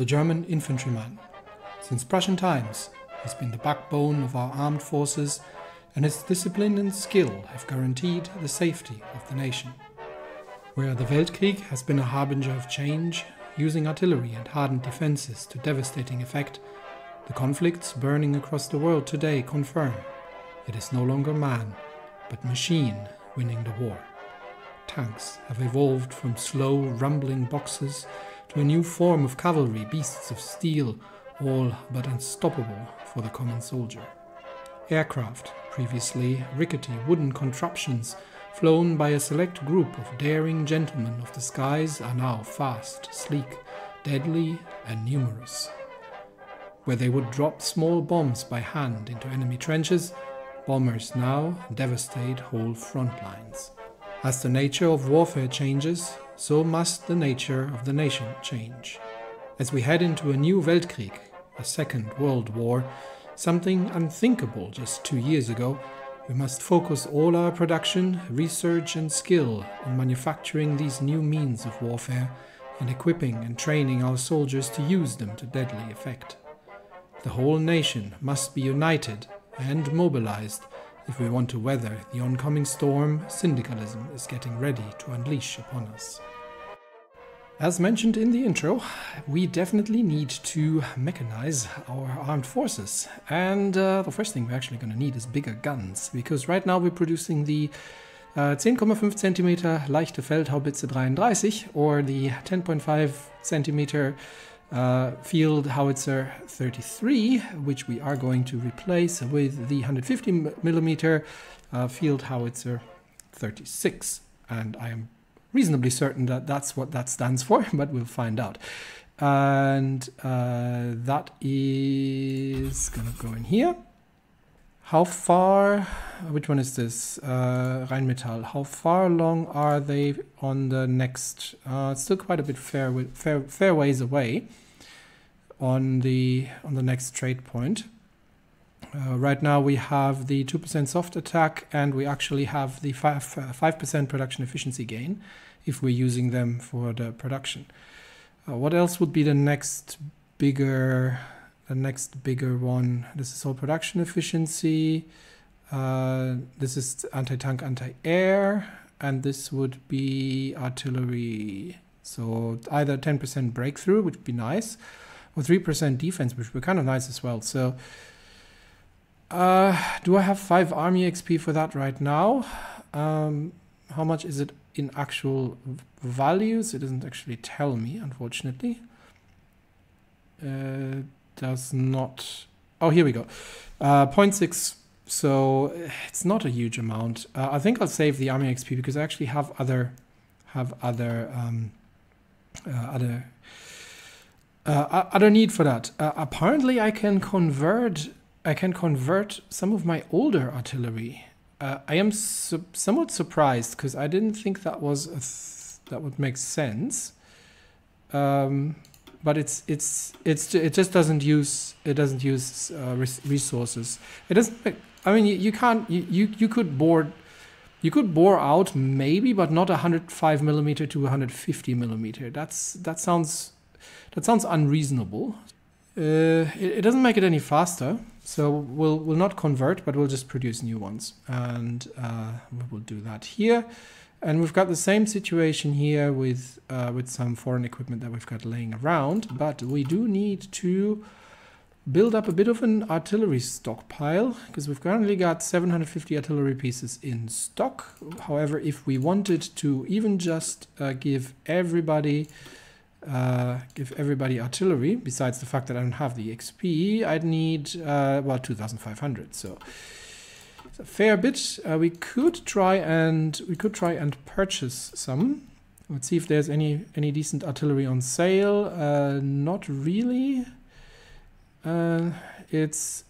The German infantryman. Since Prussian times, has been the backbone of our armed forces, and his discipline and skill have guaranteed the safety of the nation. Where the Weltkrieg has been a harbinger of change, using artillery and hardened defenses to devastating effect, the conflicts burning across the world today confirm it is no longer man, but machine winning the war. Tanks have evolved from slow, rumbling boxes to a new form of cavalry, beasts of steel, all but unstoppable for the common soldier. Aircraft, previously rickety wooden contraptions flown by a select group of daring gentlemen of the skies, are now fast, sleek, deadly, and numerous. Where they would drop small bombs by hand into enemy trenches, bombers now devastate whole front lines. As the nature of warfare changes, so must the nature of the nation change. As we head into a new Weltkrieg, a second world war, something unthinkable just 2 years ago, we must focus all our production, research and skill on manufacturing these new means of warfare and equipping and training our soldiers to use them to deadly effect. The whole nation must be united and mobilized if we want to weather the oncoming storm syndicalism is getting ready to unleash upon us. As mentioned in the intro, we definitely need to mechanize our armed forces. And the first thing we're actually going to need is bigger guns, because right now we're producing the 10,5 cm leichte Feldhaubitze 33 or the 10.5 cm field howitzer 33, which we are going to replace with the 150 mm field howitzer 36. And I am reasonably certain that that's what that stands for, but we'll find out. And that is gonna go in here. How far, which one is this? Rheinmetall. How far along are they on the next? It's still quite a bit fair ways away on the next trade point. Right now we have the 2% soft attack, and we actually have the 5% production efficiency gain if we're using them for the production. What else would be the next bigger one? This is all production efficiency. This is anti-tank, anti-air, and this would be artillery. So either 10% breakthrough, which would be nice, or 3% defense, which would be kind of nice as well. So do I have 5 army XP for that right now? How much is it in actual values? It doesn't actually tell me, unfortunately. Does not. Oh, here we go. 0.6. So it's not a huge amount. I think I'll save the army XP because I actually have other need for that. Apparently, I can convert some of my older artillery. I am somewhat surprised because I didn't think that would make sense. But it just doesn't use resources. It doesn't. I mean, you can't. You could bore out maybe, but not 105 mm to 150 mm. That sounds unreasonable. It doesn't make it any faster, so we'll not convert, but we'll just produce new ones, and we will do that here. And we've got the same situation here with some foreign equipment that we've got laying around, but we do need to build up a bit of an artillery stockpile, because we've currently got 750 artillery pieces in stock. However, if we wanted to even just give everybody artillery, besides the fact that I don't have the XP, I'd need about 2,500. So it's a fair bit. We could try and purchase some. Let's see if there's any decent artillery on sale. Not really. It's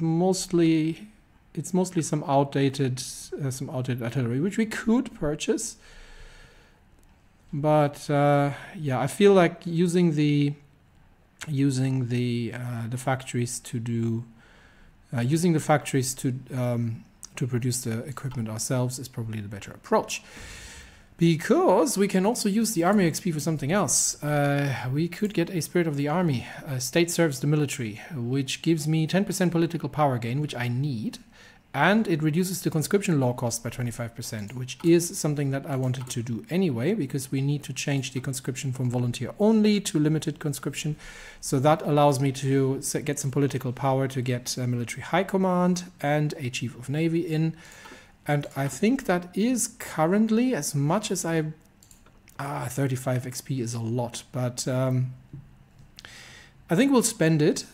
mostly some outdated artillery, which we could purchase. But yeah, I feel like using the factories to produce the equipment ourselves is probably the better approach. Because we can also use the army XP for something else. We could get a Spirit of the Army. State serves the military, which gives me 10% political power gain, which I need. And it reduces the conscription law cost by 25%, which is something that I wanted to do anyway, because we need to change the conscription from volunteer only to limited conscription. So that allows me to get some political power to get military high command and a chief of navy in. And I think that is currently, as much as 35 XP is a lot, but I think we'll spend it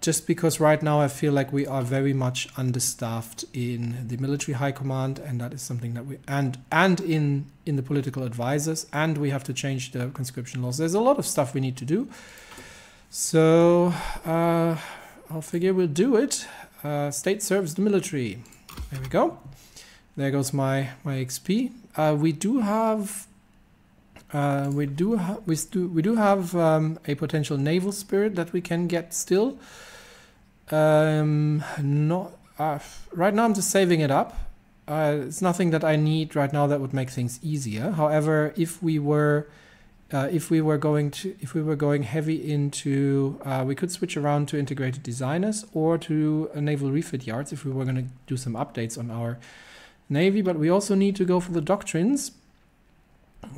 just because right now I feel like we are very much understaffed in the military high command, and that is something that we, and in the political advisors, and we have to change the conscription laws. There's a lot of stuff we need to do. So I'll figure we'll do it. State serves the military. There we go. There goes my XP. We do have a potential naval spirit that we can get still. Not right now. I'm just saving it up. It's nothing that I need right now that would make things easier. However, if we were going heavy into, we could switch around to integrated designers or to naval refit yards if we were going to do some updates on our navy, but we also need to go for the doctrines.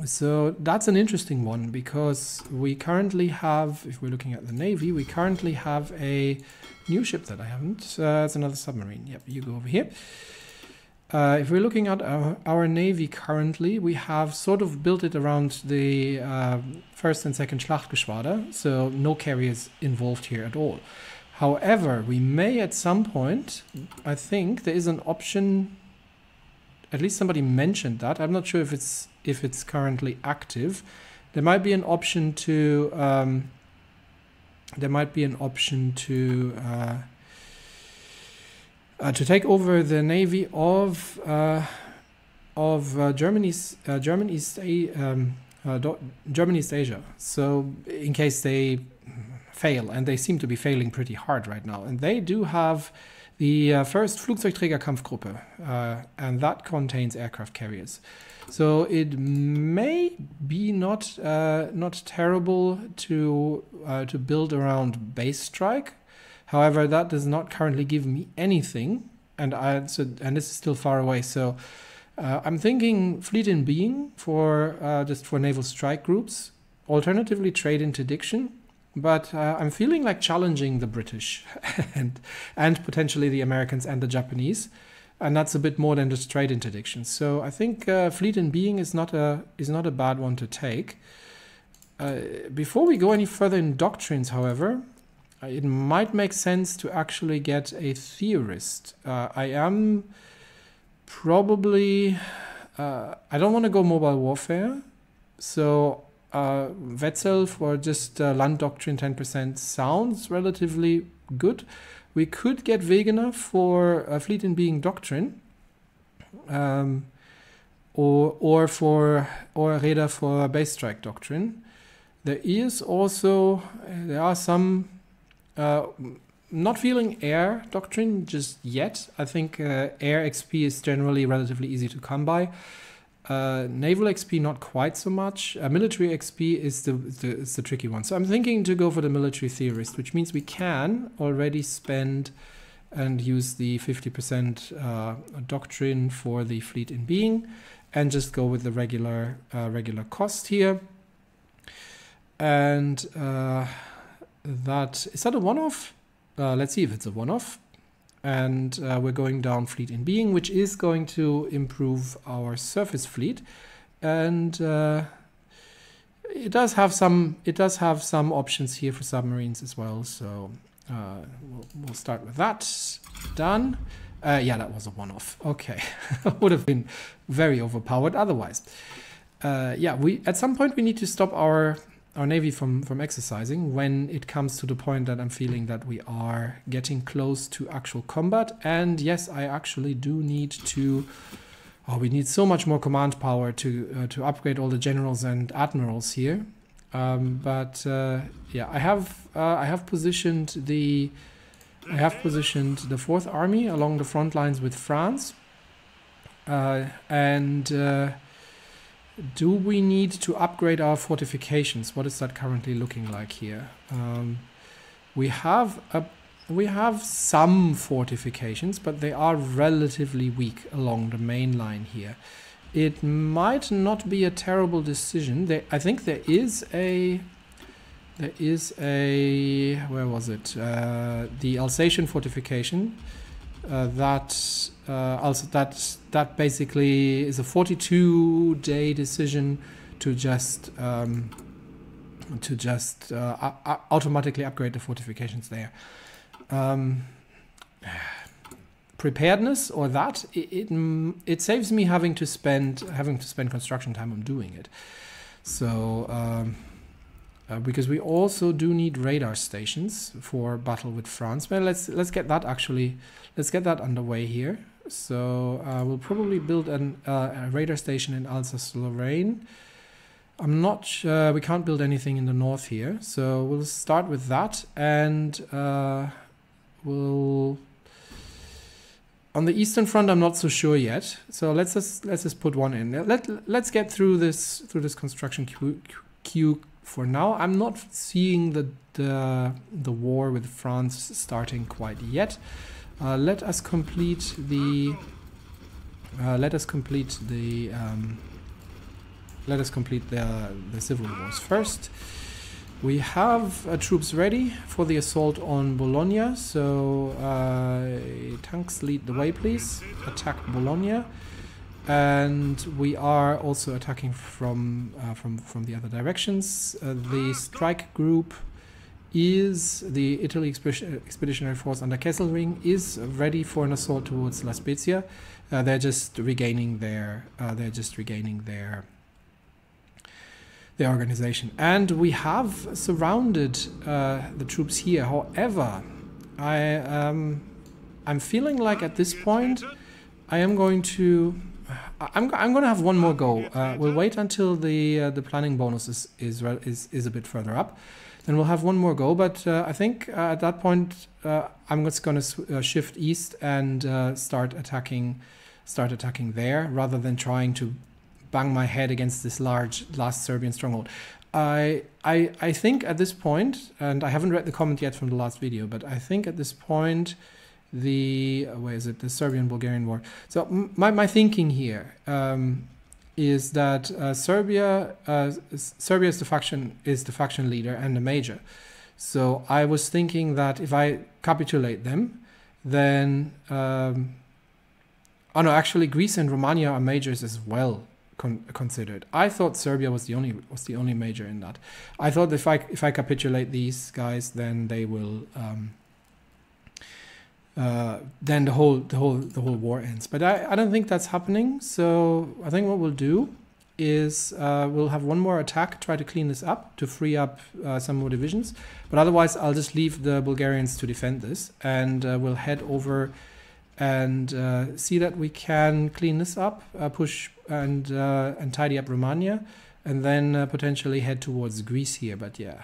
So that's an interesting one, because we currently have, if we're looking at the navy, we currently have a new ship that I haven't. It's another submarine. Yep, you go over here. If we're looking at our navy currently, we have sort of built it around the first and second Schlachtgeschwader, so no carriers involved here at all. However, we may at some point, I think there is an option. At least somebody mentioned that. I'm not sure if it's currently active. There might be an option to take over the navy of German East Asia. So in case they fail, and they seem to be failing pretty hard right now, and they do have the first Flugzeugträgerkampfgruppe, and that contains aircraft carriers. So it may be not terrible to build around base strike. However, that does not currently give me anything, and this is still far away. So I'm thinking fleet in being for just for naval strike groups. Alternatively, trade interdiction. But I'm feeling like challenging the British and potentially the Americans and the Japanese, and that's a bit more than just trade interdiction. So I think fleet in being is not a bad one to take. Before we go any further in doctrines, however, it might make sense to actually get a theorist. I am probably I don't want to go mobile warfare, so. Wetzel for just land doctrine 10% sounds relatively good. We could get Wegener for fleet in being doctrine, or Reda for base strike doctrine. There are some not feeling air doctrine just yet. I think air XP is generally relatively easy to come by. Naval XP not quite so much. Military XP is the tricky one. So I'm thinking to go for the military theorist, which means we can already spend and use the 50% doctrine for the fleet in being, and just go with the regular cost here. And is that a one-off? Let's see if it's a one-off. And we're going down fleet in being, which is going to improve our surface fleet, and it does have some options here for submarines as well. So we'll start with that. Done. Yeah, that was a one-off. Okay, would have been very overpowered otherwise. Yeah, at some point we need to stop our navy from exercising when it comes to the point that I'm feeling that we are getting close to actual combat. And yes, I actually do need to. Oh, we need so much more command power to upgrade all the generals and admirals here. Yeah, I have positioned the Fourth Army along the front lines with France, and Do we need to upgrade our fortifications? What is that currently looking like here? We have some fortifications, but they are relatively weak along the main line here. It might not be a terrible decision. I think there is a where was it? The Alsatian fortification that basically is a 42-day decision to just automatically upgrade the fortifications there. Preparedness or that it saves me having to spend construction time on doing it. So because we also do need radar stations for battle with France. Well, let's get that underway here. So we'll probably build a radar station in Alsace-Lorraine. I'm not sure, we can't build anything in the north here, so we'll start with that, and we'll on the eastern front I'm not so sure yet. So let's just put one in. Let's get through this construction queue for now. I'm not seeing the war with France starting quite yet. Let us complete the civil wars first. We have troops ready for the assault on Bologna, so tanks lead the way, please. Attack Bologna, and we are also attacking from the other directions. The strike group is the Italy Expeditionary Force under Kesselring is ready for an assault towards La Spezia. They're just regaining their organization, and we have surrounded the troops here. However, I'm feeling like at this point I'm going to have one more go. We'll wait until the planning bonus is a bit further up, then we'll have one more go. But I think at that point I'm just going to shift east and start attacking there, rather than trying to bang my head against this last Serbian stronghold. I think at this point, and I haven't read the comment yet from the last video, but I think at this point the Serbian-Bulgarian war. So my thinking here is that Serbia is the faction leader and the major. So I was thinking that if I capitulate them, then oh no, actually Greece and Romania are majors as well considered. I thought Serbia was the only major in that. I thought if I capitulate these guys, then they will then the whole war ends. But I don't think that's happening. So I think what we'll do is we'll have one more attack, try to clean this up to free up some more divisions. But otherwise, I'll just leave the Bulgarians to defend this, and we'll head over and see that we can clean this up, push and tidy up Romania, and then potentially head towards Greece here. But yeah,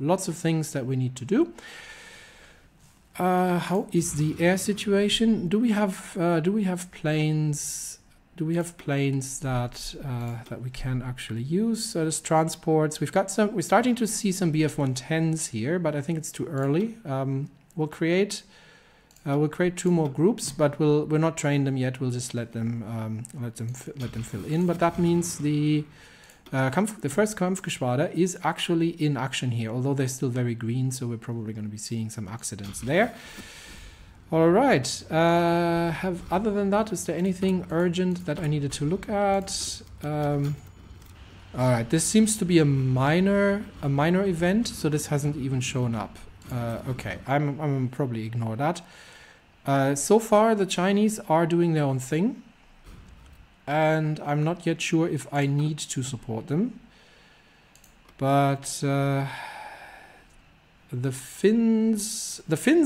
lots of things that we need to do. How is the air situation? Do we have planes? Do we have planes that we can actually use? So there's transports. We've got some. We're starting to see some Bf-110s here, but I think it's too early. We'll create two more groups, but we'll not train them yet. We'll just let them fill in. But that means the first Kampfgeschwader is actually in action here, although they're still very green, so we're probably going to be seeing some accidents there. All right. Other than that, is there anything urgent that I needed to look at? All right. This seems to be a minor event, so this hasn't even shown up. Okay. I'm probably ignore that. So far, the Chinese are doing their own thing, and I'm not yet sure if I need to support them. But the Finns,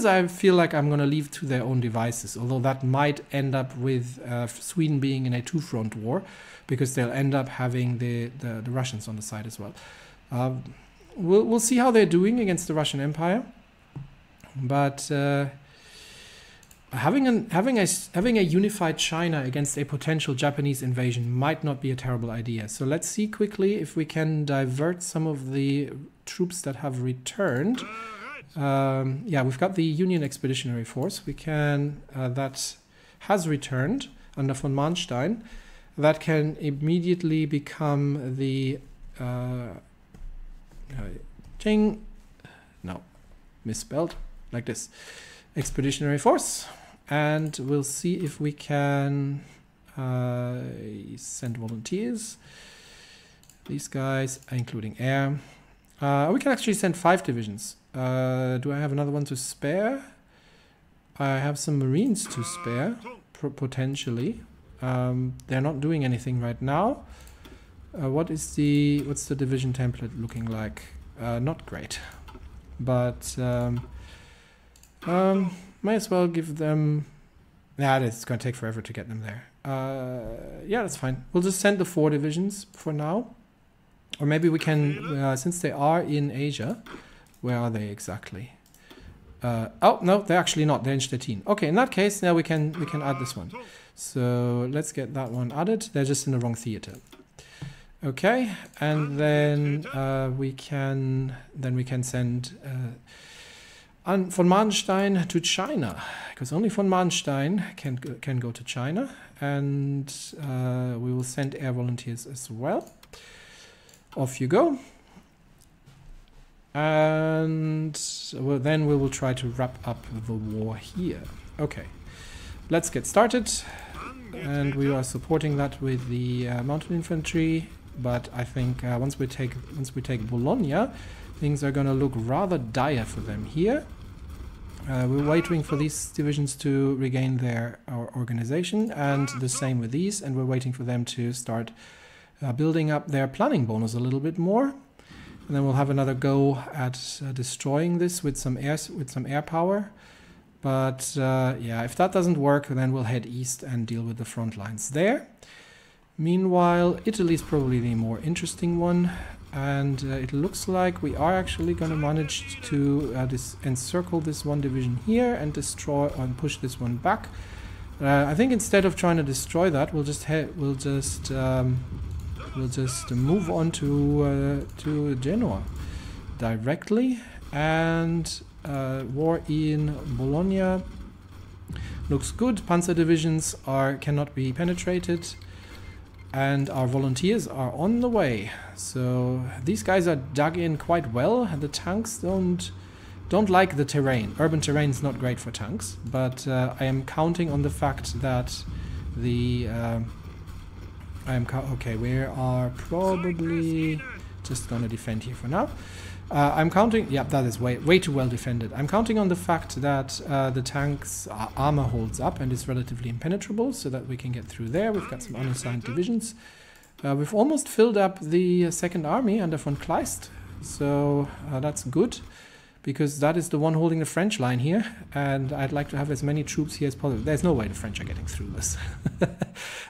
I feel like I'm going to leave to their own devices, although that might end up with Sweden being in a two-front war, because they'll end up having the Russians on the side as well. We'll see how they're doing against the Russian Empire, but Having a unified China against a potential Japanese invasion might not be a terrible idea. So let's see quickly if we can divert some of the troops that have returned. Yeah, we've got the Union Expeditionary Force. We can that has returned under von Manstein. That can immediately become the Qing. No, misspelled like this. Expeditionary Force. And we'll see if we can send volunteers. These guys, including air. We can actually send 5 divisions. Do I have another one to spare? I have some Marines to spare, potentially. They're not doing anything right now. What's the division template looking like? Not great, but may as well give them. Nah, it's going to take forever to get them there. Yeah, that's fine. We'll just send the 4 divisions for now. Or maybe we can, since they are in Asia, where are they exactly? Oh, no, they're actually not. They're in Stettin. Okay, in that case, now we can add this one. So let's get that one added. They're just in the wrong theater. Okay, and then we can send von Manstein to China, because only von Manstein can go to China, and we will send air volunteers as well. Off you go. And then we will try to wrap up the war here. Okay, let's get started. And we are supporting that with the mountain infantry. But I think once we take Bologna, things are going to look rather dire for them here. We're waiting for these divisions to regain their organization, and the same with these. And we're waiting for them to start building up their planning bonus a little bit more. And then we'll have another go at destroying this with some air power. But yeah, if that doesn't work, then we'll head east and deal with the front lines there. Meanwhile, Italy is probably the more interesting one. And it looks like we are actually going to manage to encircle this one division here and destroy and push this one back. I think instead of trying to destroy that, we'll just move on to Genoa directly, and war in Bologna looks good. Panzer divisions cannot be penetrated, and our volunteers are on the way. So these guys are dug in quite well. The tanks don't like the terrain. Urban terrain is not great for tanks, but I am counting on the fact that the okay, we are probably just gonna defend here for now. I'm counting, yeah, that is way too well defended. I'm counting on the fact that the tank's armor holds up and is relatively impenetrable, so that we can get through there. We've got some unassigned divisions. We've almost filled up the Second Army under von Kleist, so that's good, because that is the one holding the French line here, and I'd like to have as many troops here as possible. There's no way the French are getting through this.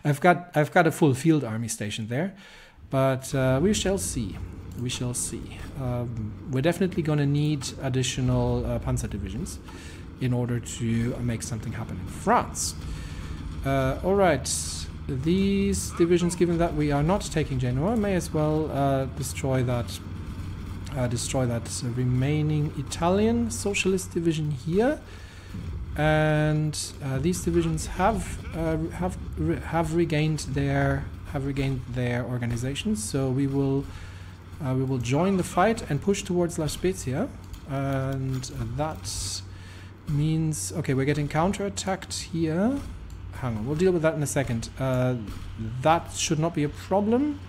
I've got a full field army stationed there, but we shall see. We shall see. We're definitely going to need additional panzer divisions in order to make something happen in France. All right, these divisions, given that we are not taking Genoa, may as well destroy that remaining Italian socialist division here. And these divisions have regained their organizations, so we will join the fight and push towards La Spezia, and that means, okay, we're getting counterattacked here. Hang on, we'll deal with that in a second. That should not be a problem.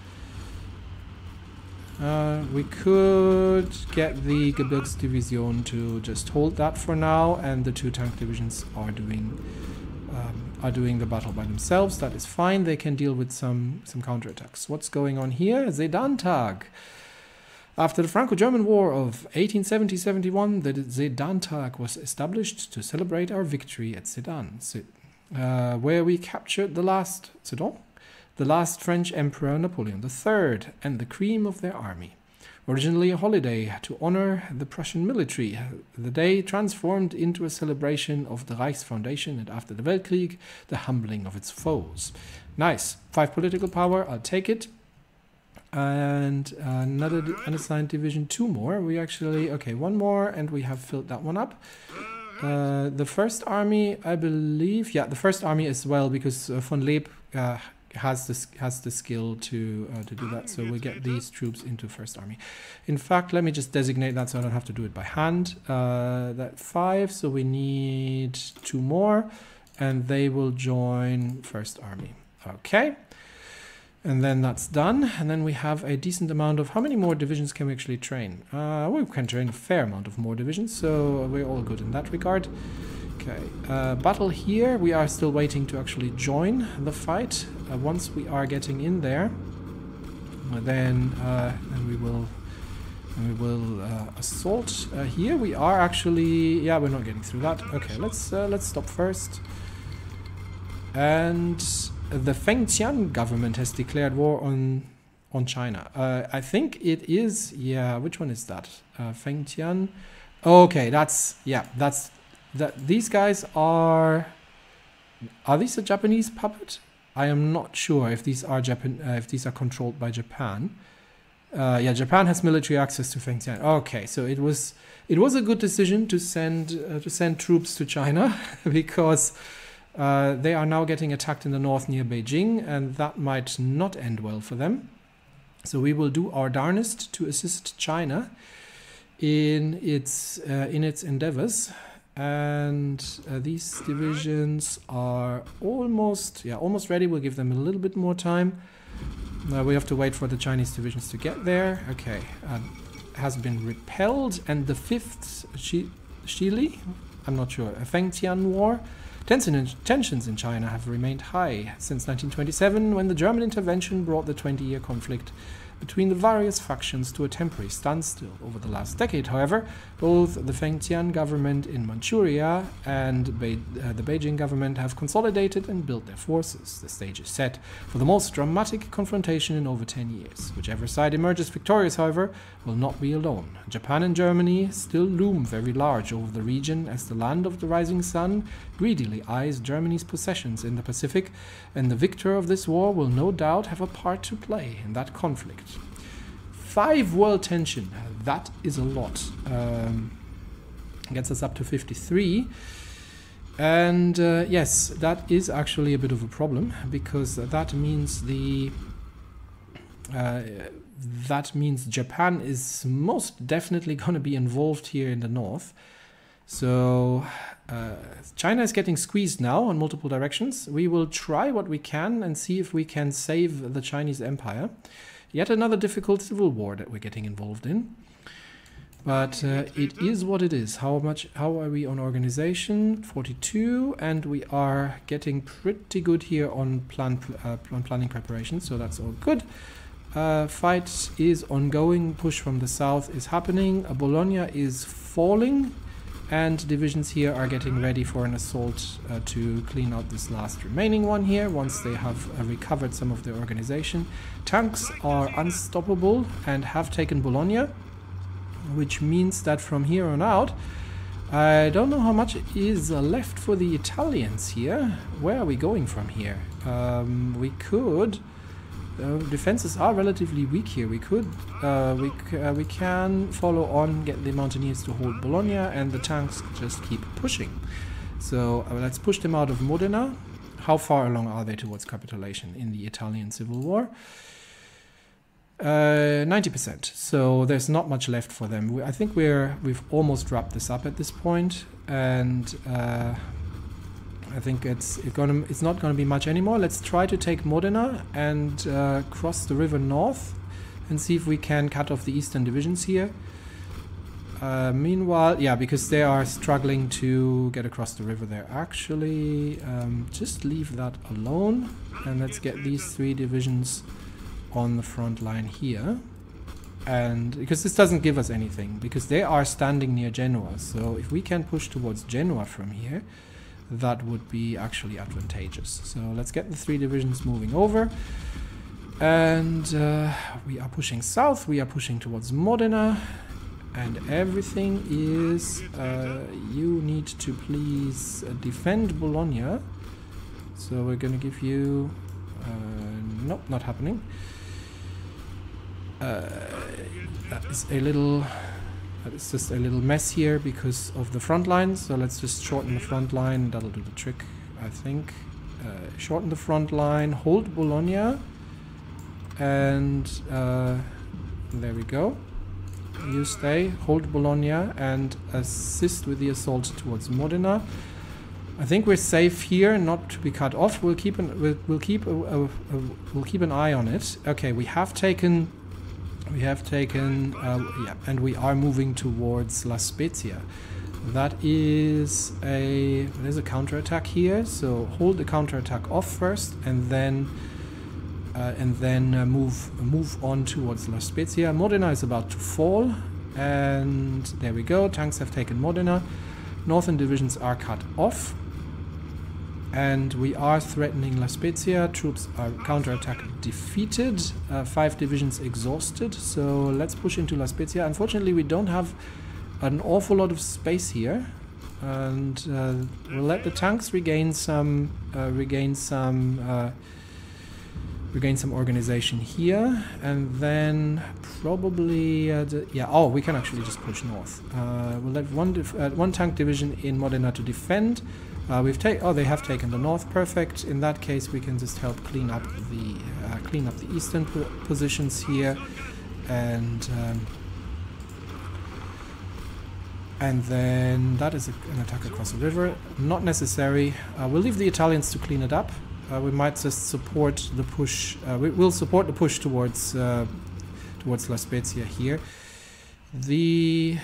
We could get the Gebirgsdivision to just hold that for now, and the 2 tank divisions are doing the battle by themselves. That is fine. They can deal with some counterattacks. What's going on here? Sedantag. After the Franco-German War of 1870-71, the Sedantag was established to celebrate our victory at Sedan, where we captured the last French Emperor Napoleon III and the cream of their army. Originally a holiday to honor the Prussian military, the day transformed into a celebration of the Reich's foundation and after the Weltkrieg, the humbling of its foes. Nice. 5 political power, I'll take it. And another unassigned division, 2 more. We actually, okay, 1 more, and we have filled that one up. The first army, I believe, yeah, the first army as well, because von Leeb has the skill to do that. So we get these troops into first army. In fact, let me just designate that so I don't have to do it by hand. That 5, so we need 2 more, and they will join first army. Okay. And then that's done. And then we have a decent amount of... How many more divisions can we actually train? We can train a fair amount of more divisions, so we're all good in that regard. Okay. Battle here. We are still waiting to actually join the fight. Once we are getting in there, then we will assault. Here we are actually... Yeah, we're not getting through that. Okay, let's stop first. And... the Fengtian government has declared war on China. I think it is, yeah, which one is that? Fengtian. Okay, these guys are these a Japanese puppet? I am not sure if these are controlled by Japan. Yeah, Japan has military access to Fengtian. Okay, so it was a good decision to send troops to China because they are now getting attacked in the north near Beijing, and that might not end well for them. So we will do our darnest to assist China in its endeavors. And these divisions are almost ready. We'll give them a little bit more time. We have to wait for the Chinese divisions to get there. Okay, has been repelled, and the 5th Shili, I'm not sure, a Fengtian War. Tensions in China have remained high since 1927, when the German intervention brought the 20-year conflict between the various factions to a temporary standstill. Over the last decade, however, both the Fengtian government in Manchuria and the Beijing government have consolidated and built their forces. The stage is set for the most dramatic confrontation in over 10 years. Whichever side emerges victorious, however, will not be alone. Japan and Germany still loom very large over the region as the land of the rising sun greedily eyes Germany's possessions in the Pacific, and the victor of this war will no doubt have a part to play in that conflict. 5 world tension, that is a lot. Gets us up to 53. And yes, that is actually a bit of a problem, because that means Japan is most definitely going to be involved here in the north. So China is getting squeezed now on multiple directions. We will try what we can and see if we can save the Chinese Empire. Yet another difficult civil war that we're getting involved in. But it is what it is. How are we on organization? 42, and we are getting pretty good here on planning preparation, so that's all good. Fight is ongoing. Push from the south is happening. Bologna is falling, and divisions here are getting ready for an assault to clean out this last remaining one here once they have recovered some of their organization. Tanks are unstoppable and have taken Bologna, which means that from here on out, I don't know how much is left for the Italians here. Where are we going from here? We could... defenses are relatively weak here. We could, we can follow on, get the Mountaineers to hold Bologna, and the tanks just keep pushing. So let's push them out of Modena. How far along are they towards capitulation in the Italian Civil War? 90%. So there's not much left for them. I think we've almost wrapped this up at this point, and I think it's not going to be much anymore. Let's try to take Modena and cross the river north and see if we can cut off the eastern divisions here. Meanwhile, yeah, because they are struggling to get across the river there. Actually, just leave that alone, and let's get these 3 divisions on the front line here. And because this doesn't give us anything, because they are standing near Genoa. So if we can push towards Genoa from here, that would be actually advantageous. So let's get the 3 divisions moving over. And we are pushing south, we are pushing towards Modena. And everything is, you need to please defend Bologna. So we're gonna give you, nope, not happening. That is just a little mess here because of the front line. So let's just shorten the front line, that'll do the trick, I think. Shorten the front line, hold Bologna. And there we go. You stay, hold Bologna, and assist with the assault towards Modena. I think we're safe here, not to be cut off. We'll keep an eye on it. Okay, we have taken, yeah, and we are moving towards La Spezia. That is there's a counterattack here, so hold the counterattack off first, and then move on towards La Spezia. Modena is about to fall, and there we go. Tanks have taken Modena. Northern divisions are cut off, and we are threatening La Spezia. Troops are counterattack defeated. 5 divisions exhausted. So let's push into La Spezia. Unfortunately, we don't have an awful lot of space here, and we'll let the tanks regain some organization here, and then probably oh, we can actually just push north. We'll let one tank division in Modena to defend. They have taken the north. Perfect. In that case, we can just help clean up the eastern positions here, and then that is an attack across the river. Not necessary. We'll leave the Italians to clean it up. We might just support the push. We'll support the push towards La Spezia here. The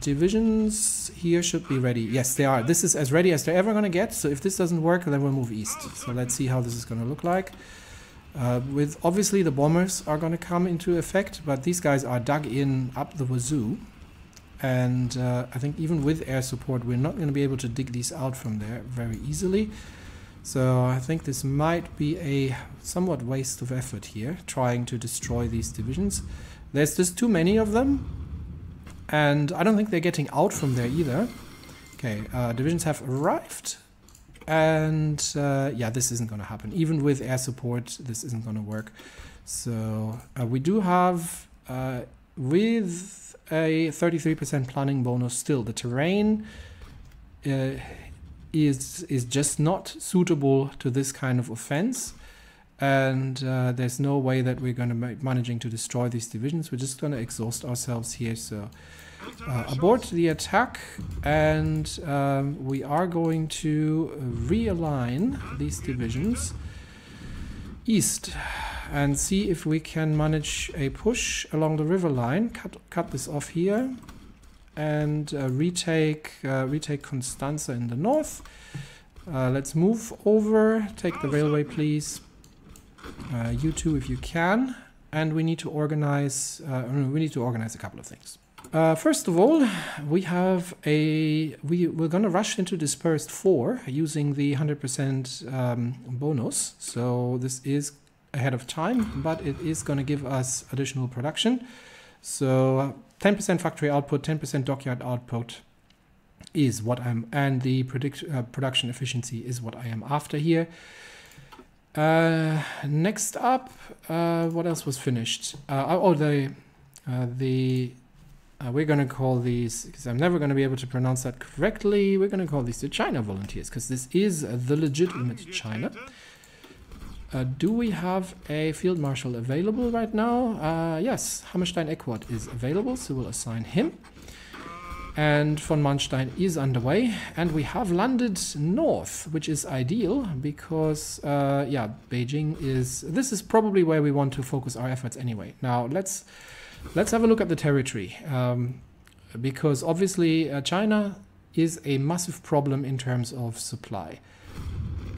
divisions here should be ready. Yes, they are. This is as ready as they're ever going to get. So if this doesn't work, then we'll move east. So let's see how this is going to look like. With obviously the bombers are going to come into effect, but these guys are dug in up the wazoo. And I think even with air support, we're not going to be able to dig these out from there very easily. So I think this might be a somewhat waste of effort here, trying to destroy these divisions. There's just too many of them, and I don't think they're getting out from there either. Okay, divisions have arrived, and yeah, this isn't going to happen. Even with air support, this isn't going to work. So we do have, with a 33% planning bonus still, the terrain is just not suitable to this kind of offense, and there's no way that we're going to be managing to destroy these divisions. We're just going to exhaust ourselves here. So abort the attack, and we are going to realign these divisions east and see if we can manage a push along the river line. Cut this off here, and retake Constanza in the north. Let's move over. Take the railway, please. You two, if you can. And we need to organize. A couple of things. First of all, we have we're going to rush into dispersed 4 using the 100% bonus. So this is ahead of time, but it is going to give us additional production. So 10% factory output, 10% dockyard output is what and the production efficiency is what I am after here. Next up, what else was finished? We're going to call these, because I'm never going to be able to pronounce that correctly, we're going to call these the China volunteers, because this is the legitimate China. Do we have a field marshal available right now? Yes, Hammerstein-Eckwart is available, so we'll assign him. And von Manstein is underway, and we have landed north, which is ideal because, yeah, Beijing is... This is probably where we want to focus our efforts anyway. Now, let's have a look at the territory, because obviously China is a massive problem in terms of supply.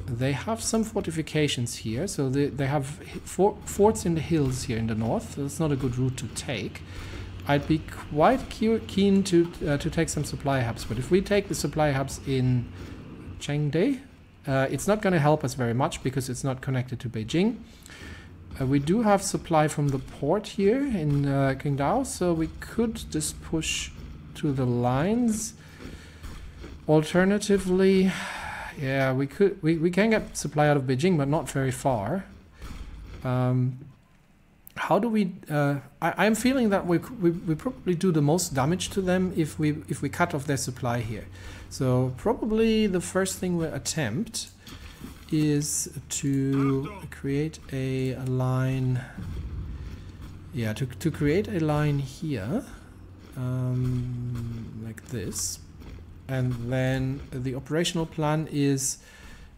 They have some fortifications here, so they have forts in the hills here in the north. That's not a good route to take. I'd be quite keen to take some supply hubs, but if we take the supply hubs in Chengde, it's not going to help us very much because it's not connected to Beijing. We do have supply from the port here in Qingdao, so we could just push to the lines. Alternatively, yeah, we can get supply out of Beijing, but not very far. How do we? I'm feeling that we probably do the most damage to them if we cut off their supply here. So probably the first thing we'll attempt is to create a line. Yeah, to create a line here, like this, and then the operational plan is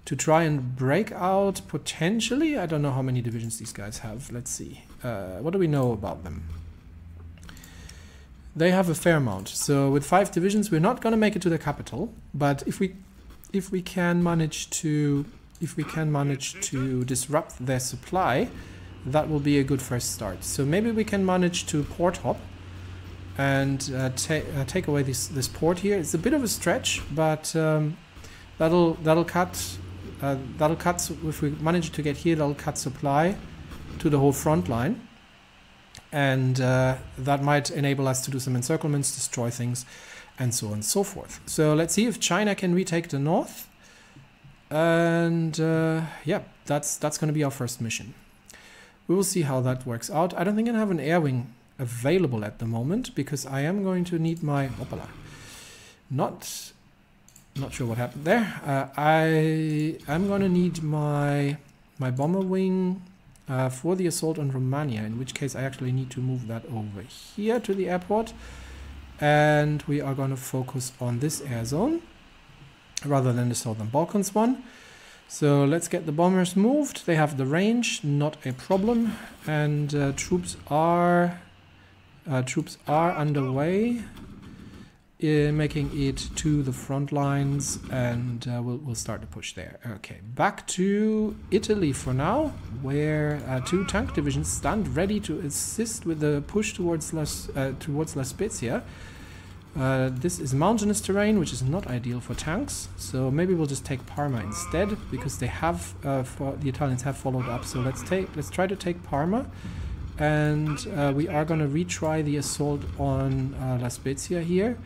to try and break out potentially. I don't know how many divisions these guys have. Let's see. What do we know about them? They have a fair amount. So with 5 divisions, we're not going to make it to the capital. But if we can manage to disrupt their supply, that will be a good first start. So maybe we can manage to port hop and take away this port here. It's a bit of a stretch, but that'll cut. If we manage to get here, that'll cut supply to the whole front line, and that might enable us to do some encirclements, destroy things, and so on and so forth. So let's see if China can retake the north, and yeah, that's going to be our first mission. We will see how that works out. I don't think I have an air wing available at the moment because I am going to need my opala. Not sure what happened there. I'm going to need my bomber wing for the assault on Romania, in which case I actually need to move that over here to the airport. And we are going to focus on this air zone rather than the Southern Balkans one. So let's get the bombers moved. They have the range, not a problem. And troops are underway, making it to the front lines, and we'll start the push there. Okay, back to Italy for now, where 2 tank divisions stand ready to assist with the push towards La Spezia. This is mountainous terrain, which is not ideal for tanks, so maybe we'll just take Parma instead, because they have the Italians have followed up. So let's try to take Parma, and we are going to retry the assault on La Spezia here.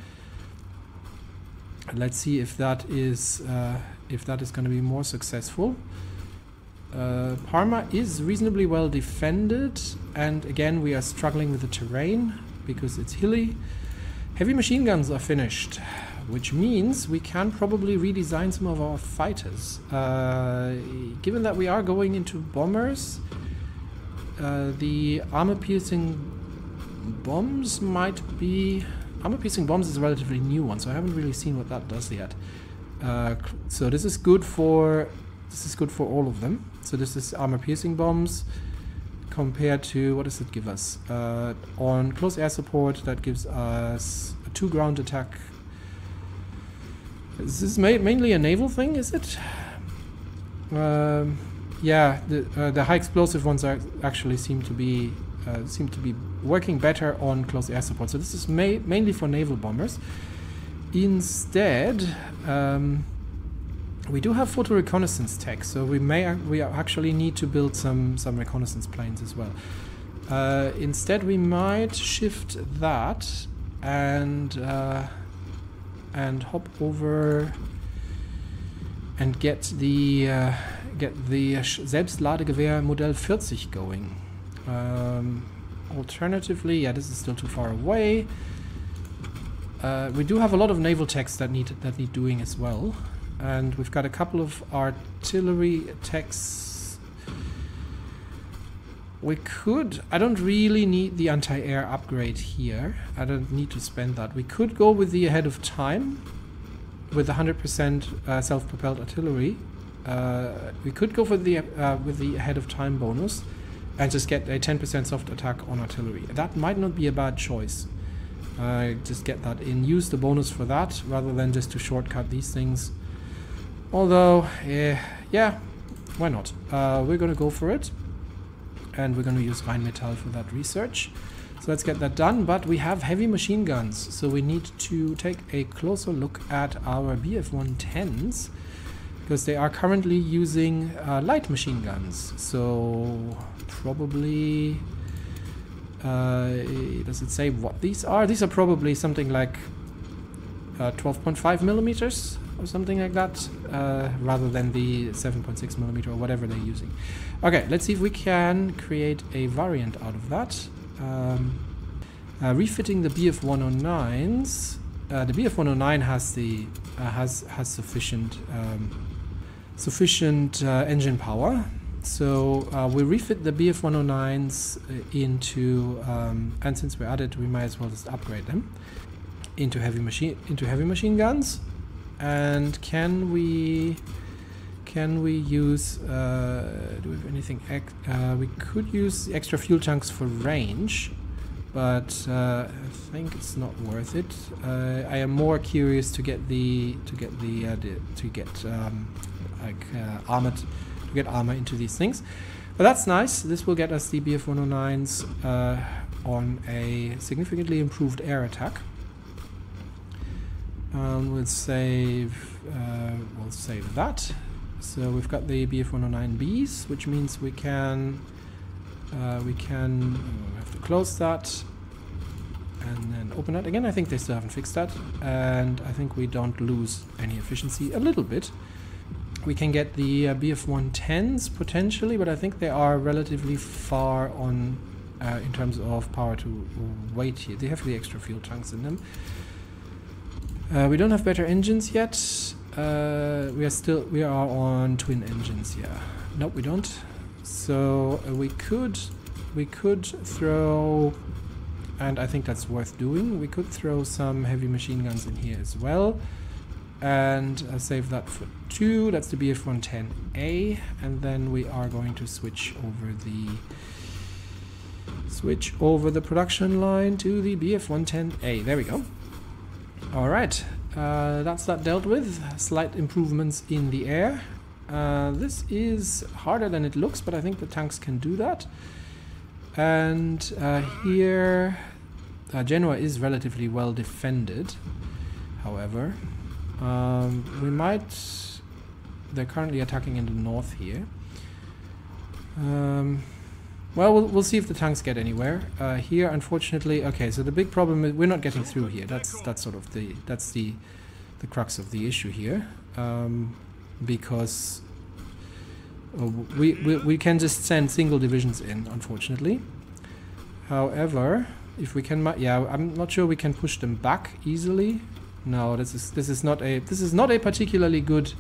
Let's see if that is going to be more successful. Parma is reasonably well defended, and again we are struggling with the terrain because it's hilly. Heavy machine guns are finished, which means we can probably redesign some of our fighters. Given that we are going into bombers, the armor-piercing bombs might be... Armor-piercing bombs is a relatively new one, so I haven't really seen what that does yet. So this is good for all of them. So this is armor-piercing bombs compared to, what does it give us? On close air support, that gives us a 2 ground attack. Is this mainly a naval thing, is it? Yeah, the high explosive ones actually seem to be working better on close air support. So this is mainly for naval bombers. Instead, we do have photo reconnaissance tech, so we actually need to build some reconnaissance planes as well. Instead, we might shift that and hop over and get the Selbstladegewehr Modell 40 going. Alternatively, yeah, this is still too far away. We do have a lot of naval techs that need doing as well, and we've got a couple of artillery techs. We could... I don't really need the anti-air upgrade here. I don't need to spend that. We could go with the ahead of time with 100% self-propelled artillery. We could go for the with the ahead of time bonus and just get a 10% soft attack on artillery. That might not be a bad choice. Just get that in. Use the bonus for that rather than just to shortcut these things. Although, yeah, why not? We're gonna go for it. And we're gonna use Rheinmetall for that research. So let's get that done. But we have heavy machine guns, so we need to take a closer look at our Bf-110s because they are currently using light machine guns. So probably, does it say what these are? These are probably something like 12.5 millimeters or something like that, rather than the 7.6 millimeter or whatever they're using. Okay, let's see if we can create a variant out of that. Refitting the BF-109s. The BF-109 has the has sufficient engine power, so we refit the BF-109s into, and since we're at it, we might as well just upgrade them into heavy machine guns. And can we use? Do we have anything? We could use the extra fuel tanks for range, but I think it's not worth it. I am more curious to get armor into these things. But that's nice. This will get us the BF-109s on a significantly improved air attack. We'll save that. So we've got the BF-109Bs, which means we have to close that and then open that again. I think they still haven't fixed that, and I think we don't lose any efficiency. A little bit. We can get the BF-110s potentially, but I think they are relatively far on in terms of power to weight here. They have the extra fuel tanks in them. We don't have better engines yet. We are on twin engines. Yeah. Nope, we don't. So we could throw, and I think that's worth doing. We could throw some heavy machine guns in here as well, and save that for 2. That's the BF-110A, and then we are going to switch over the production line to the BF-110A. There we go. All right, that's that dealt with. Slight improvements in the air. This is harder than it looks, but I think the tanks can do that. And here, Genoa is relatively well defended. However, they're currently attacking in the north here. Well, we'll see if the tanks get anywhere. Here, unfortunately, okay. So the big problem is we're not getting through here. That's sort of the crux of the issue here, because we can just send single divisions in, unfortunately. However, if we can, yeah, I'm not sure we can push them back easily. No, this is not a particularly good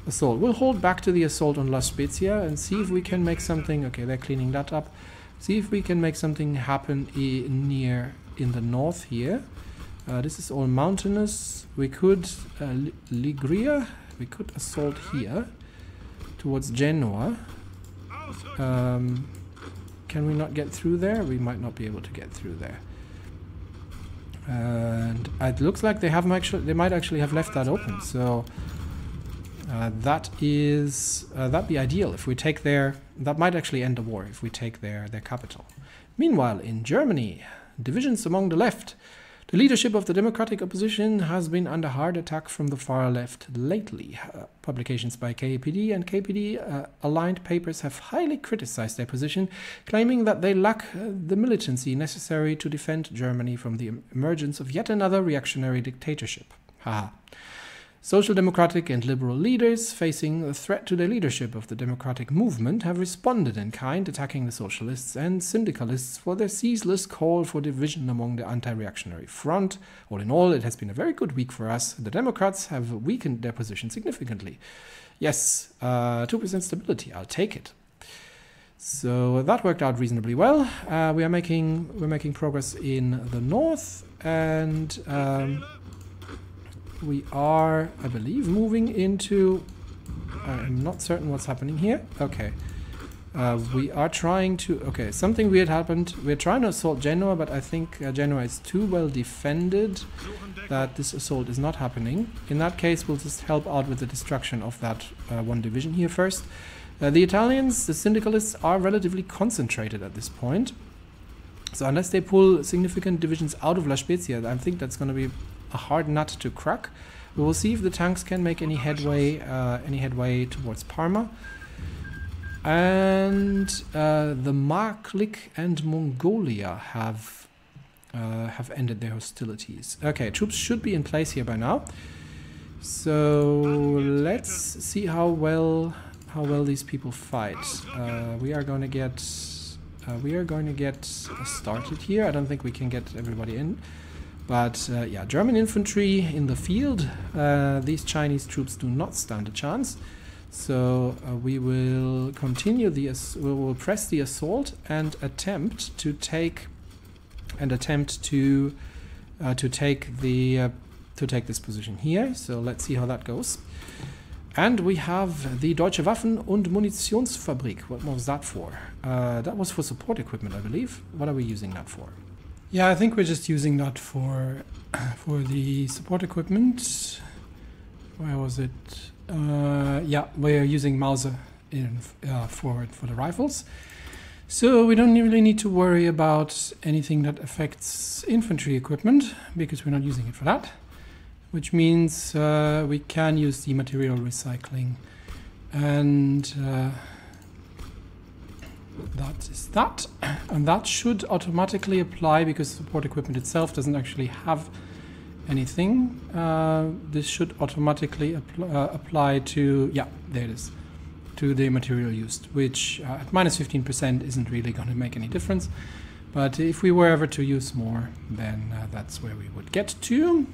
assault. We'll hold back to the assault on La Spezia and see if we can make something. Okay, they're cleaning that up. See if we can make something happen in the north here. This is all mountainous. We could Ligria. We could assault here towards Genoa. Can we not get through there? We might not be able to get through there. And it looks like they might actually have left that open. So that'd be ideal if we take their. That might actually end the war if we take their capital. Meanwhile, in Germany, divisions among the left. The leadership of the democratic opposition has been under hard attack from the far left lately. Publications by KPD and KPD-aligned papers have highly criticized their position, claiming that they lack the militancy necessary to defend Germany from the emergence of yet another reactionary dictatorship. Haha. Social democratic and liberal leaders facing a threat to the leadership of the democratic movement have responded in kind, attacking the socialists and syndicalists for their ceaseless call for division among the anti-reactionary front. All in all, it has been a very good week for us. The Democrats have weakened their position significantly. Yes, 2% stability, I'll take it. So that worked out reasonably well. We're making progress in the north, and we are, I believe, moving into... I'm not certain what's happening here. Okay. We are trying to... Okay, something weird happened. We're trying to assault Genoa, but I think Genoa is too well defended that this assault is not happening. In that case, we'll just help out with the destruction of that one division here first. The Italians, the Syndicalists, are relatively concentrated at this point. So unless they pull significant divisions out of La Spezia, I think that's going to be a hard nut to crack. We will see if the tanks can make any headway towards Parma. And the Marklik and Mongolia have ended their hostilities. Okay, troops should be in place here by now. So let's see how well these people fight. We are going to get started here. I don't think we can get everybody in, but yeah, German infantry in the field. These Chinese troops do not stand a chance. So we will continue we will press the assault and attempt to take this position here. So let's see how that goes. And we have the Deutsche Waffen- und Munitionsfabrik. What was that for? That was for support equipment, I believe. What are we using that for? Yeah, I think we're just using that for the support equipment. Where was it? Yeah, we're using Mauser for the rifles. So we don't really need to worry about anything that affects infantry equipment, because we're not using it for that. Which means we can use the material recycling, and that is that. And that should automatically apply, because support equipment itself doesn't actually have anything. This should automatically apply to, yeah, there it is, to the material used, which at minus 15% isn't really going to make any difference. But if we were ever to use more, then that's where we would get to.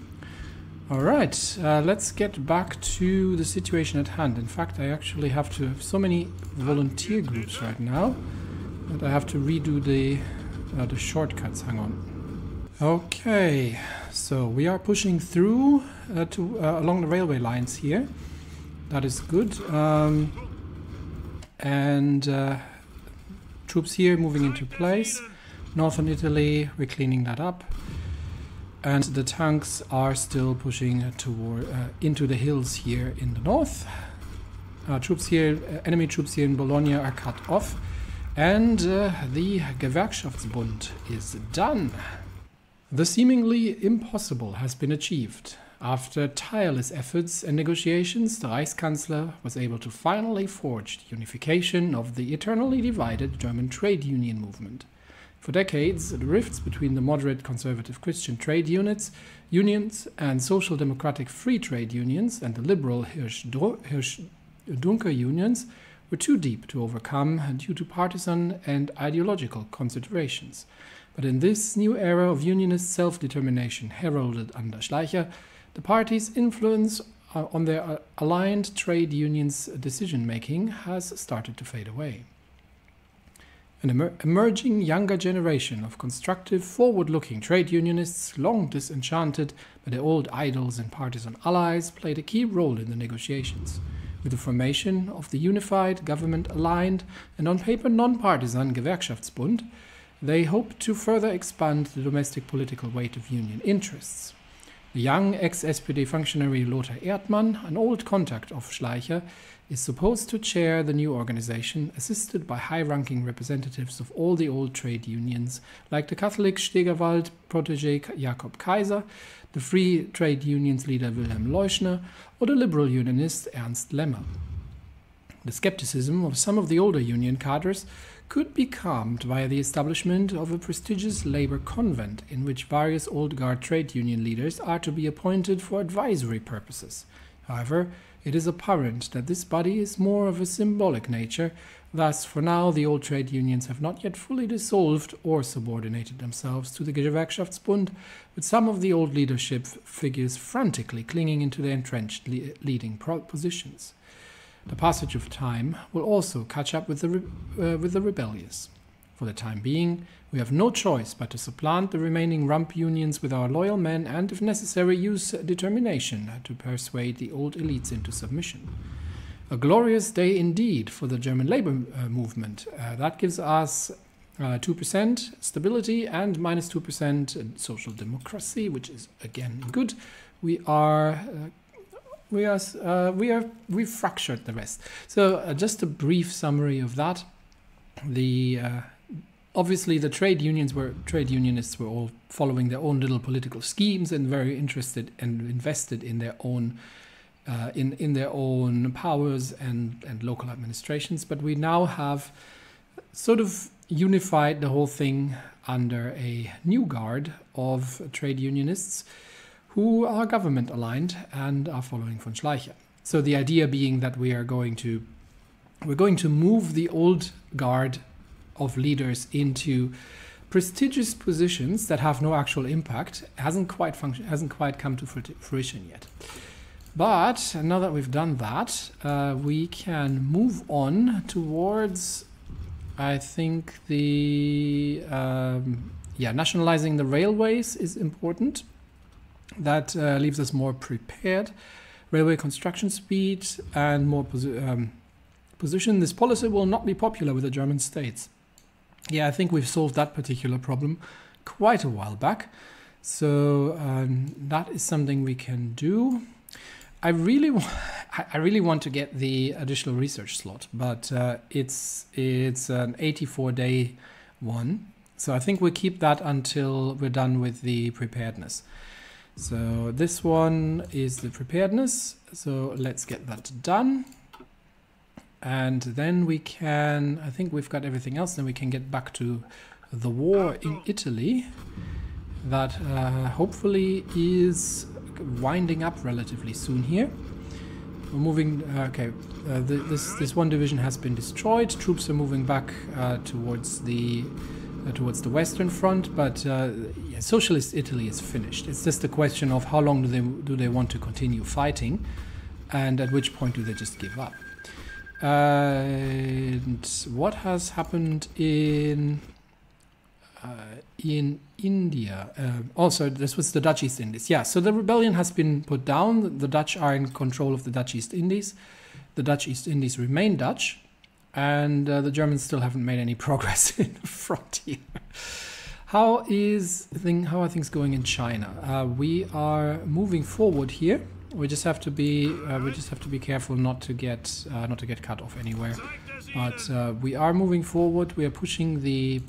Alright, let's get back to the situation at hand. In fact, I actually have so many volunteer groups right now that I have to redo the shortcuts. Hang on. Okay, so we are pushing through along the railway lines here. That is good. And troops here moving into place. Northern Italy, we're cleaning that up. And the tanks are still pushing into the hills here in the north. Enemy troops here in Bologna are cut off. And the Gewerkschaftsbund is done. The seemingly impossible has been achieved. After tireless efforts and negotiations, the Reichskanzler was able to finally forge the unification of the eternally divided German trade union movement. For decades, the rifts between the moderate conservative Christian trade unions and social democratic free trade unions and the liberal Hirsch-Dunker unions were too deep to overcome due to partisan and ideological considerations. But in this new era of unionist self-determination heralded under Schleicher, the party's influence on their aligned trade unions' decision-making has started to fade away. An emerging younger generation of constructive, forward-looking trade unionists, long disenchanted by their old idols and partisan allies, played a key role in the negotiations. With the formation of the unified, government-aligned and on paper non-partisan Gewerkschaftsbund, they hoped to further expand the domestic political weight of union interests. The young ex-SPD functionary Lothar Erdmann, an old contact of Schleicher, is supposed to chair the new organization, assisted by high-ranking representatives of all the old trade unions, like the Catholic Stegerwald protege Jakob Kaiser, the Free Trade Unions leader Wilhelm Leuschner, or the liberal unionist Ernst Lemmer. The skepticism of some of the older union cadres could be calmed via the establishment of a prestigious labor convent in which various old guard trade union leaders are to be appointed for advisory purposes. However, it is apparent that this body is more of a symbolic nature. Thus, for now, the old trade unions have not yet fully dissolved or subordinated themselves to the Gewerkschaftsbund, with some of the old leadership figures frantically clinging into their entrenched leading positions. The passage of time will also catch up with the rebellious. For the time being, we have no choice but to supplant the remaining rump unions with our loyal men and, if necessary, use determination to persuade the old elites into submission. A glorious day indeed for the German labor movement. That gives us 2% stability and minus 2% social democracy, which is again good. We've fractured the rest. So just a brief summary of that. The Obviously, the trade unionists were all following their own little political schemes and very interested and invested in their own in their own powers and local administrations. But we now have sort of unified the whole thing under a new guard of trade unionists who are government aligned and are following von Schleicher. So the idea being that we're going to move the old guard of leaders into prestigious positions that have no actual impact. Hasn't quite come to fruition yet. But now that we've done that, we can move on towards, I think, the nationalizing the railways is important. That leaves us more prepared. Railway construction speed and more position. This policy will not be popular with the German states. Yeah, I think we've solved that particular problem quite a while back. So that is something we can do. I really want to get the additional research slot, but it's an 84-day one. So I think we'll keep that until we're done with the preparedness. So this one is the preparedness. So let's get that done. And then we can, I think we've got everything else, then we can get back to the war in Italy that hopefully is winding up relatively soon here. We're moving, this one division has been destroyed. Troops are moving back towards the Western Front, but Socialist Italy is finished. It's just a question of how long do they want to continue fighting, and at which point do they just give up. And what has happened in India? Also, this was the Dutch East Indies. Yeah, so the rebellion has been put down. The Dutch are in control of the Dutch East Indies. The Dutch East Indies remain Dutch, and the Germans still haven't made any progress in the frontier. How are things going in China? We are moving forward here. We just have to be careful not to get cut off anywhere. But we are moving forward. We are pushing the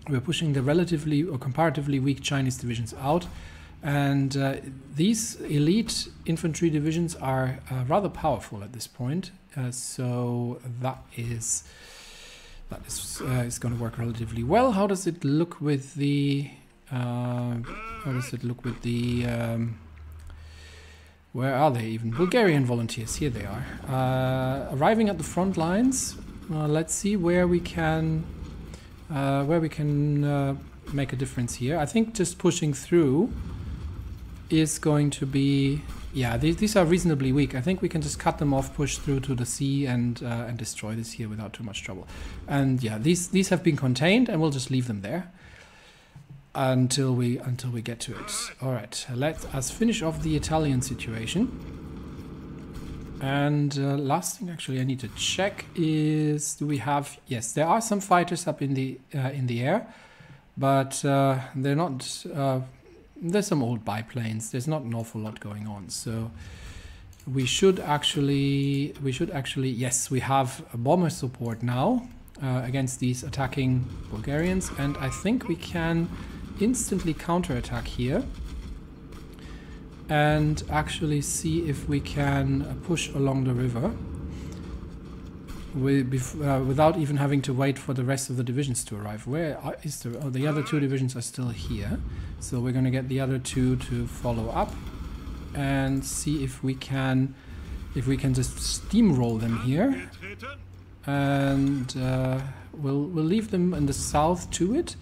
relatively or comparatively weak Chinese divisions out, and these elite infantry divisions are rather powerful at this point. So that is going to work relatively well. How does it look with the? Where are they even? Bulgarian volunteers, here they are. Arriving at the front lines. Let's see where we can make a difference here. I think just pushing through is going to be, yeah, these are reasonably weak. I think we can just cut them off, push through to the sea and destroy this here without too much trouble. And yeah, these have been contained, and we'll just leave them there until we get to it. All right, let us finish off the Italian situation. And last thing actually I need to check is, do we have, yes, there are some fighters up in the air, but they're not, there's some old biplanes. There's not an awful lot going on. So we should actually, yes, we have a bomber support now against these attacking Bulgarians, and I think we can instantly counterattack here and actually see if we can push along the river without even having to wait for the rest of the divisions to arrive. Where is the other two divisions are still here, so we're going to get the other two to follow up and see if we can just steamroll them here, and we'll leave them in the south to it.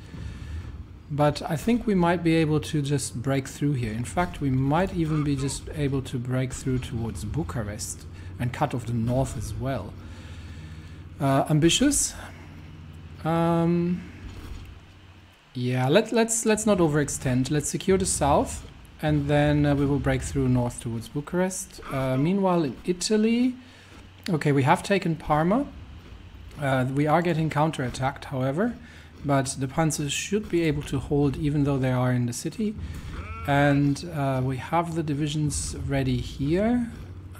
But I think we might be able to just break through here. In fact, we might even be just able to break through towards Bucharest and cut off the north as well. Ambitious. Yeah, let's not overextend. Let's secure the south, and then we will break through north towards Bucharest. Meanwhile, in Italy, okay, we have taken Parma. We are getting counterattacked, however. But the panzers should be able to hold even though they are in the city. And we have the divisions ready here.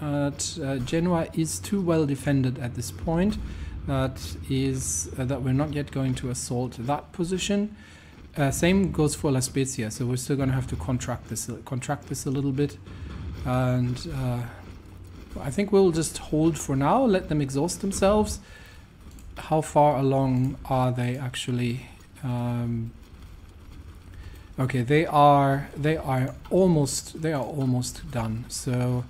Genoa is too well defended at this point. That is that we're not yet going to assault that position. Same goes for La Spezia, so we're still going to have to contract this a little bit, and I think we'll just hold for now. Let them exhaust themselves. How far along are they actually? Okay, they are almost done. So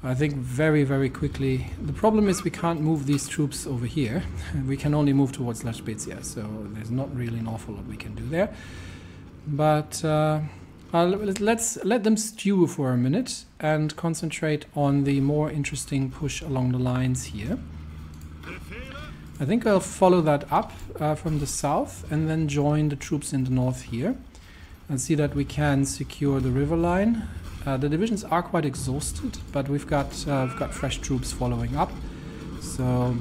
I think very quickly. The problem is we can't move these troops over here. We can only move towards La Spezia, so there's not really an awful lot we can do there. But let's let them stew for a minute and concentrate on the more interesting push along the lines here. I think I'll follow that up from the south and then join the troops in the north here and see that we can secure the river line. The divisions are quite exhausted, but we've got fresh troops following up. So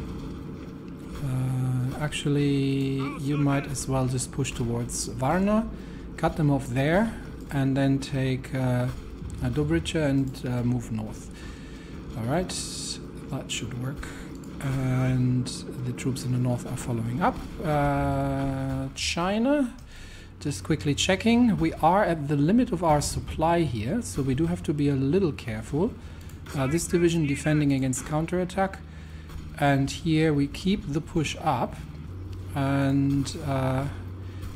actually, you might as well just push towards Varna, cut them off there, and then take Dobrice and move north. All right, that should work. And the troops in the north are following up. China. Just quickly checking, we are at the limit of our supply here, so we do have to be a little careful. This division defending against counterattack, and here we keep the push up. And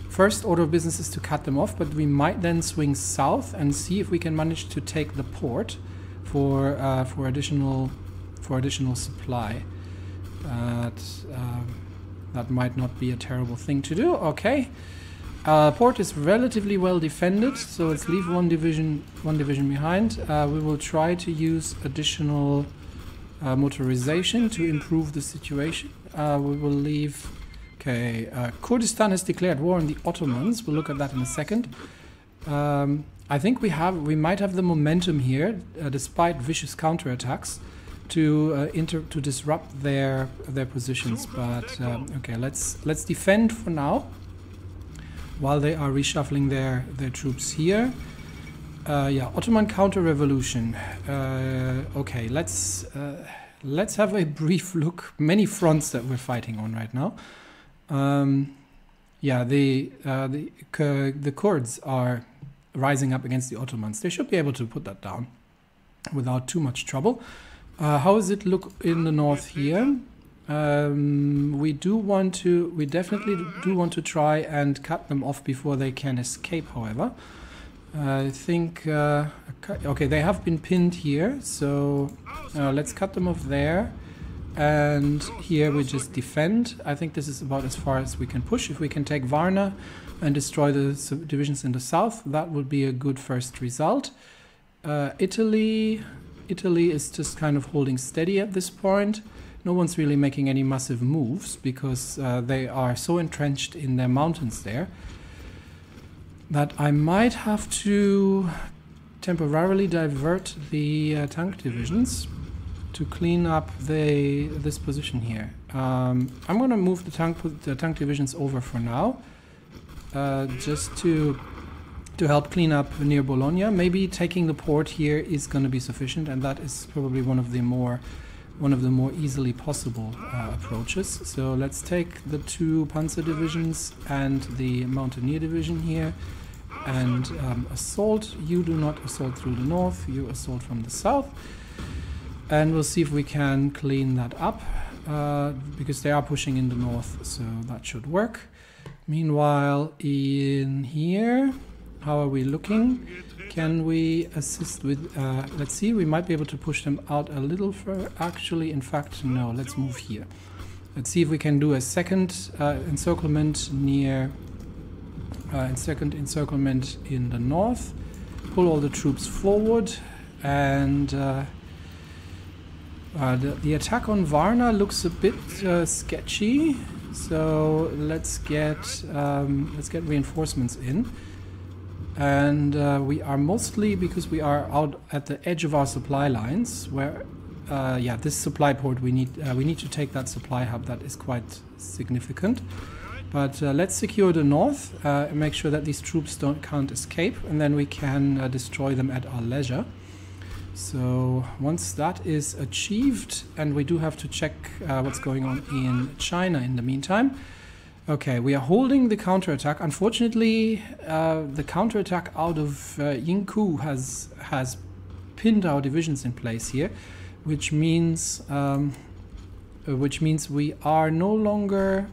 first order of business is to cut them off, but we might then swing south and see if we can manage to take the port for additional supply. That might not be a terrible thing to do. Okay. Port is relatively well defended, so let's leave one division behind. We will try to use additional motorization to improve the situation. We will leave. Okay, Kurdistan has declared war on the Ottomans. We'll look at that in a second. I think we might have the momentum here, despite vicious counterattacks, to disrupt their positions. But okay, let's defend for now, while they are reshuffling their troops here. Yeah, Ottoman counter-revolution. Okay, let's have a brief look. Many fronts that we're fighting on right now. Yeah, the Kurds are rising up against the Ottomans. They should be able to put that down without too much trouble. How does it look in the north here? We definitely do want to try and cut them off before they can escape, however. I think, okay, they have been pinned here, so let's cut them off there. And here we just defend. I think this is about as far as we can push. If we can take Varna and destroy the divisions in the south, that would be a good first result. Italy is just kind of holding steady at this point. No one's really making any massive moves because they are so entrenched in their mountains there that I might have to temporarily divert the tank divisions to clean up this position here. I'm going to move the tank divisions over for now, just to help clean up near Bologna. Maybe taking the port here is going to be sufficient, and that is probably one of the more easily possible approaches. So let's take the two panzer divisions and the mountaineer division here and assault. You do not assault through the north, you assault from the south. And we'll see if we can clean that up, because they are pushing in the north, so that should work. Meanwhile, in here, how are we looking? Can we assist with, let's see, we might be able to push them out a little further. Actually, in fact, no, let's move here. Let's see if we can do a second encirclement near, second encirclement in the north. Pull all the troops forward, and the attack on Varna looks a bit sketchy. So let's get reinforcements in. And we are mostly, because we are out at the edge of our supply lines, where, yeah, this supply port, we need to take that supply hub. That is quite significant. But let's secure the north and make sure that these troops can't escape, and then we can destroy them at our leisure. So once that is achieved, and we do have to check what's going on in China in the meantime. Okay, we are holding the counterattack. Unfortunately, the counterattack out of Yingkou has pinned our divisions in place here, which means we are no longer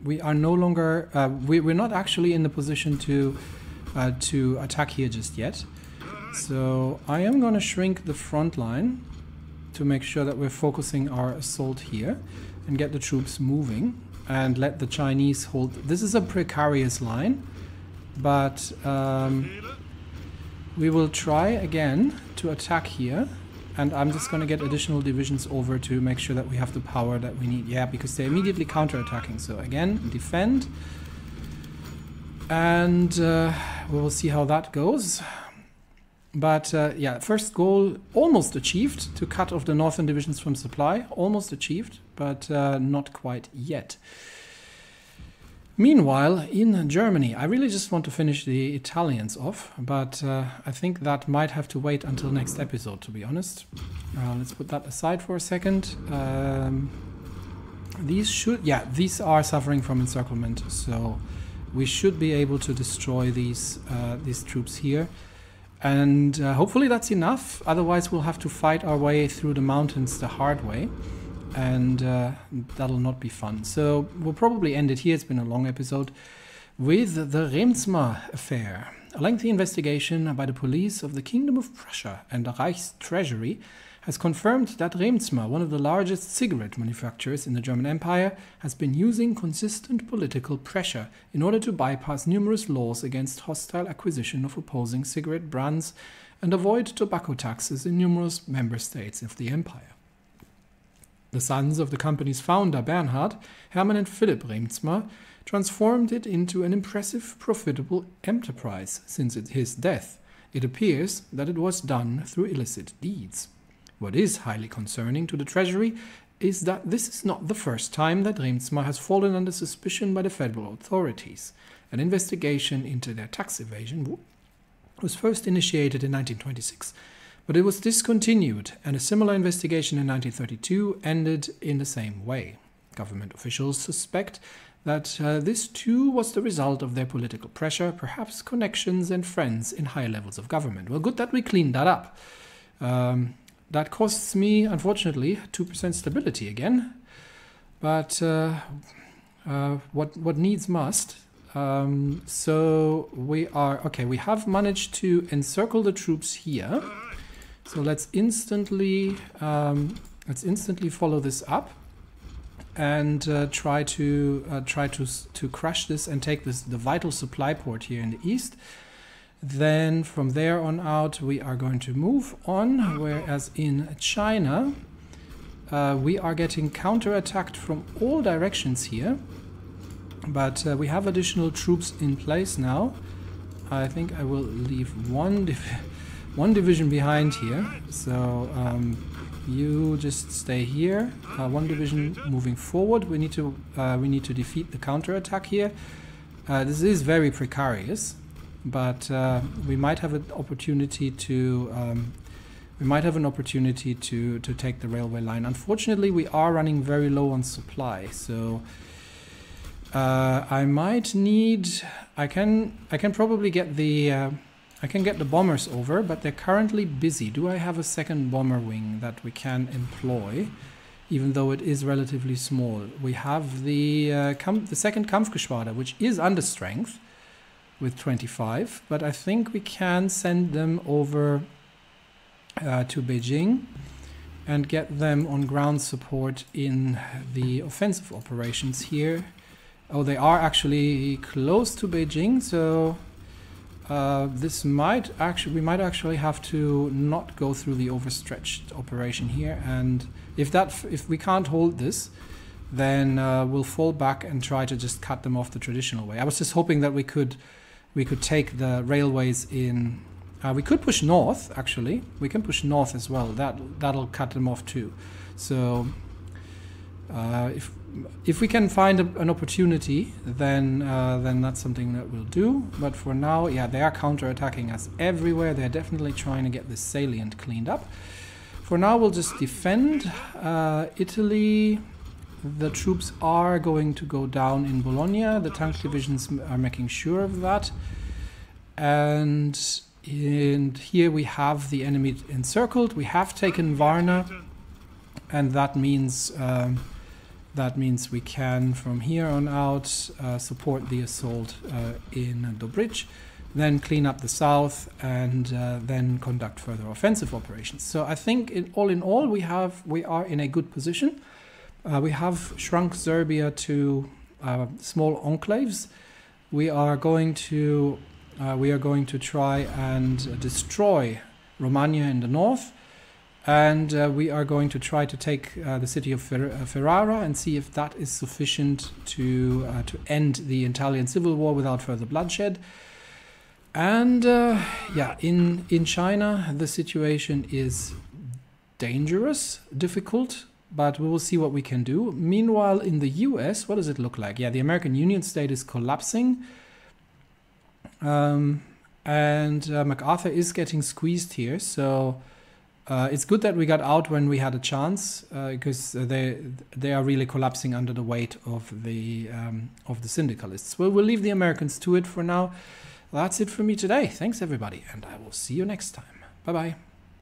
we're not actually in the position to attack here just yet. So I am going to shrink the front line to make sure that we're focusing our assault here and get the troops moving and let the Chinese hold. This is a precarious line, but we will try again to attack here, and I'm just going to get additional divisions over to make sure that we have the power that we need. Yeah, because they're immediately counterattacking. So again, defend, and we will see how that goes. But yeah, first goal almost achieved, to cut off the northern divisions from supply. Almost achieved, but not quite yet. Meanwhile, in Germany, I really just want to finish the Italians off, but I think that might have to wait until next episode, to be honest. Let's put that aside for a second. These are suffering from encirclement, so we should be able to destroy these troops here. And hopefully that's enough, otherwise we'll have to fight our way through the mountains the hard way, and that'll not be fun. So we'll probably end it here. It's been a long episode with the Remsmar affair. A lengthy investigation by the police of the Kingdom of Prussia and the Reich's treasury has confirmed that Remsmar, one of the largest cigarette manufacturers in the German Empire, has been using consistent political pressure in order to bypass numerous laws against hostile acquisition of opposing cigarette brands and avoid tobacco taxes in numerous member states of the empire. The sons of the company's founder, Bernhard, Hermann and Philipp Remsmar, transformed it into an impressive, profitable enterprise. Since his death, it appears that it was done through illicit deeds. What is highly concerning to the Treasury is that this is not the first time that Remsmar has fallen under suspicion by the federal authorities. An investigation into their tax evasion was first initiated in 1926, but it was discontinued, and a similar investigation in 1932 ended in the same way. Government officials suspect that this too was the result of their political pressure, perhaps connections and friends in high levels of government. Well, good that we cleaned that up. That costs me, unfortunately, 2% stability again. But what needs must. So we have managed to encircle the troops here. So let's instantly follow this up and try to crush this and take the vital supply port here in the east. Then from there on out we are going to move on, whereas in China we are getting counterattacked from all directions here, but we have additional troops in place now. I think I will leave one division behind here, so you just stay here. One division moving forward. We need to defeat the counterattack here. This is very precarious. But we might have an opportunity to take the railway line. Unfortunately, we are running very low on supply, so I might need. I can probably get the bombers over, but they're currently busy. Do I have a second bomber wing that we can employ? Even though it is relatively small, we have the second Kampfgeschwader, which is under strength with 25, but I think we can send them over to Beijing and get them on ground support in the offensive operations here. Oh, they are actually close to Beijing, so we might actually have to not go through the overstretched operation here, and if we can't hold this, then we'll fall back and try to just cut them off the traditional way. I was just hoping that we could take the railways in. We could push north, actually. We can push north as well. That'll cut them off too. So If we can find an opportunity, then that's something that we'll do. But for now, yeah, they are counterattacking us everywhere. They're definitely trying to get this salient cleaned up. For now, we'll just defend. Italy, the troops are going to go down in Bologna. The tank divisions are making sure of that. And here we have the enemy encircled. We have taken Varna, and that means we can, from here on out, support the assault in Dobrich, then clean up the south, and then conduct further offensive operations. So I think all in all, we are in a good position. We have shrunk Serbia to small enclaves. We are going to try and destroy Romagna in the north. And we are going to try to take the city of Ferrara and see if that is sufficient to end the Italian civil war without further bloodshed. And yeah, in China, the situation is dangerous, difficult, but we will see what we can do. Meanwhile, in the US, what does it look like? Yeah, the American Union state is collapsing. And MacArthur is getting squeezed here, so it's good that we got out when we had a chance, because they are really collapsing under the weight of the Syndicalists. Well, we'll leave the Americans to it for now. That's it for me today. Thanks, everybody, and I will see you next time. Bye-bye.